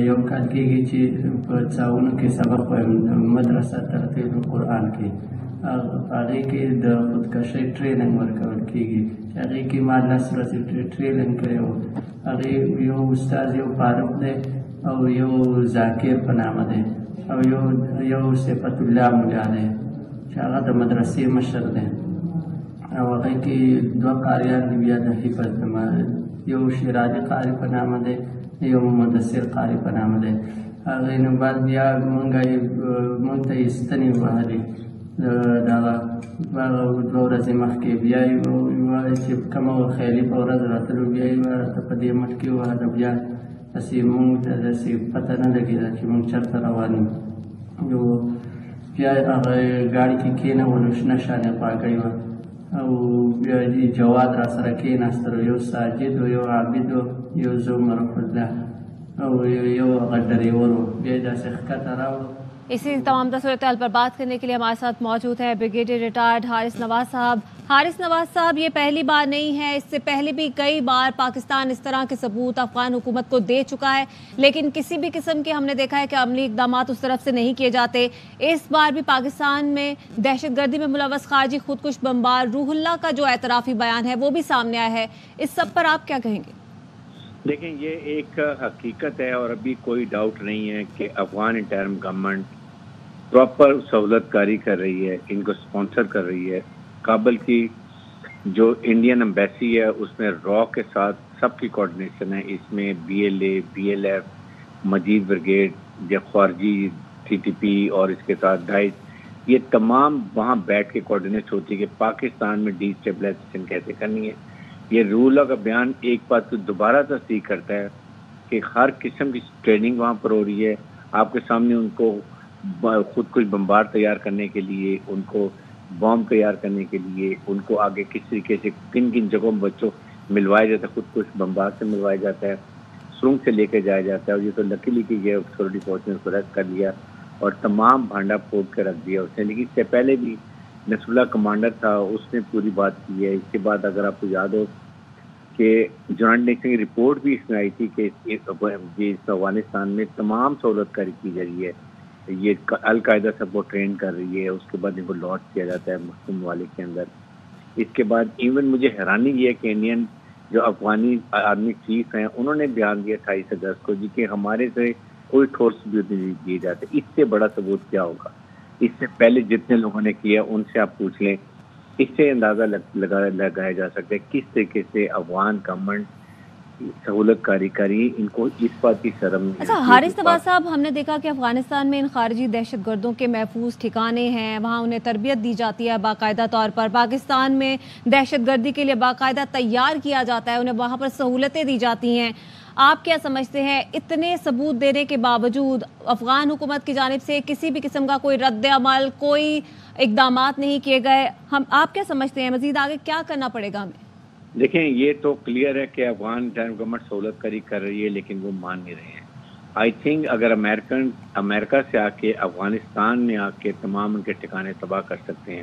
You call کېږي چې په څاونو کې سبق وایم مدرسه ترتیل قرآن کې هغې کې د خودکشۍ ټریننګ ورکول کېږي چې هغې کې ما 10 ورځې ټریننګ کړی و. هغې یو استاد یو فاروق دی او یو ذاکر په نامه دی او یو صفت الله ملا دی چې هغه د مدرسې مشر دی او هغې کې 2 قاریان دي بیا د حفظ یو شیرازي قاري په نامه دی یو مدثر قاری په نامه دی. هغې نه بعد بیا مونږ ته یې ستنې وهلې دغه 2 ورځې مخکې بیا یې وویل چې کومه خیالي په ورځ راتلو بیا یې راته په دې مټکې ووهله. بیا داسې مونږ ته داسې پته نه لګېده چې مونږ چېرته روان یو. بیا هغه ګاډي کې کېنولو شنه شانې پاکړې وه او بیا جواد را سره کېناستلو یو ساجد و یو عابد و یو زوم رف الله او یو هغه ډریور و. بیا داسې ښکته راوړو. اسی تمام صورتحال پر بات کرنے کے لیے ہمارے ساتھ موجود ہے بریگیڈیئر ریٹائرڈ حارث نواز صاحب۔ حارث نواز صاحب، یہ پہلی بار نہیں ہے، اس سے پہلے بھی کئی بار پاکستان اس طرح کے ثبوت افغان حکومت کو دے چکا ہے، لیکن کسی بھی قسم کے ہم نے دیکھا ہے کہ عملی اقدامات اس طرف سے نہیں کیے جاتے۔ اس بار بھی پاکستان میں دہشت گردی میں ملوث خارجی خودکش بمبار روح اللہ کا جو اعترافی بیان ہے وہ بھی سامنے آیا ہے، اس سب پر آپ کیا کہیں گے؟ دیکھیں، یہ ایک حقیقت ہے اور ابھی کوئی ڈاؤٹ نہیں ہے کہ افغان انٹرم گورنمنٹ پراپر سہولت کاری کر رہی ہے، ان کو سپانسر کر رہی ہے۔ کابل کی جو انڈین ایمبیسی ہے اس میں را کے ساتھ سب کی کوارڈینیشن ہے، اس میں B L A, B L F, Majeed brigade, خارجی ٹی ٹی پی اور اس کے ساتھ ڈائٹ، یہ تمام وہاں بیٹھ کے کوارڈینیٹ ہوتی ہے کہ پاکستان میں ڈی اسٹیبلائزیشن کیسے کرنی ہے۔ یہ رول کا بیان ایک بات کو دوبارہ تصدیق کرتا ہے کہ ہر قسم کی ٹریننگ وہاں پر ہو رہی ہے۔ آپ کے سامنے ان کو خود کچھ بمبار تیار کرنے کے لیے، ان کو بام تیار کرنے کے لیے، ان کو آگے کس طریقے سے کن کن جگہوں میں بچوں ملوایا جاتا ہے، خود کچھ بمبار سے ملوایا جاتا ہے، سرنگ سے لے کے جایا جاتا ہے۔ اور یہ تو لکیلی کی گیا سیکورٹی فورس نے اس کو ریسٹ کر لیا اور تمام بھانڈا پھوڑ کے رکھ دیا اس نے۔ لیکن اس سے پہلے بھی نصر اللہ کمانڈر تھا، اس نے پوری بات کی ہے۔ اس کے بعد اگر آپ کو یاد ہو کہ جوائنٹ نیشن کی رپورٹ بھی اس میں آئی تھی کہ اس افغانستان میں تمام سہولت کاری کی جا رہی ہے، یہ القاعدہ سب کو ٹرین کر رہی ہے، اس کے بعد ان کو لاٹ کیا جاتا ہے مسلم ممالک کے اندر۔ اس کے بعد ایون مجھے حیرانی یہ ہے کہ انڈین جو افغانی آرمی چیف ہیں انہوں نے بیان دیا 28 اگست کو کہ ہمارے سے کوئی ٹھوس ثبوت نہیں دیے جاتے۔ اس سے بڑا ثبوت کیا ہوگا؟ اس سے پہلے جتنے لوگوں نے کیا ان سے آپ پوچھ لیں، اس سے اندازہ لگایا جا سکتا ہے کس طریقے سے افغان گورنمنٹ سہولت کاری ان کو اس بات کی شرم نہیں۔ اچھا حارث نواز صاحب، ہم نے دیکھا کہ افغانستان میں ان خارجی دہشت گردوں کے محفوظ ٹھکانے ہیں، وہاں انہیں تربیت دی جاتی ہے باقاعدہ طور پر۔ پاکستان میں دہشت گردی کے لیے باقاعدہ تیار کیا جاتا ہے، انہیں وہاں پر سہولتیں دی جاتی ہیں۔ آپ کیا سمجھتے ہیں اتنے ثبوت دینے کے باوجود افغان حکومت کی جانب سے کسی بھی قسم کا کوئی رد عمل، کوئی اقدامات نہیں کیے گئے؟ آپ کیا سمجھتے ہیں مزید آگے کیا کرنا پڑے گا ہمیں؟ دیکھیں، یہ تو کلیئر ہے کہ افغان انٹرم گورنمنٹ سہولت کاری کر رہی ہے لیکن وہ مان نہیں رہے ہیں۔ آئی تھنک اگر امریکہ سے آ کے افغانستان میں آ کے تمام ان کے ٹھکانے تباہ کر سکتے ہیں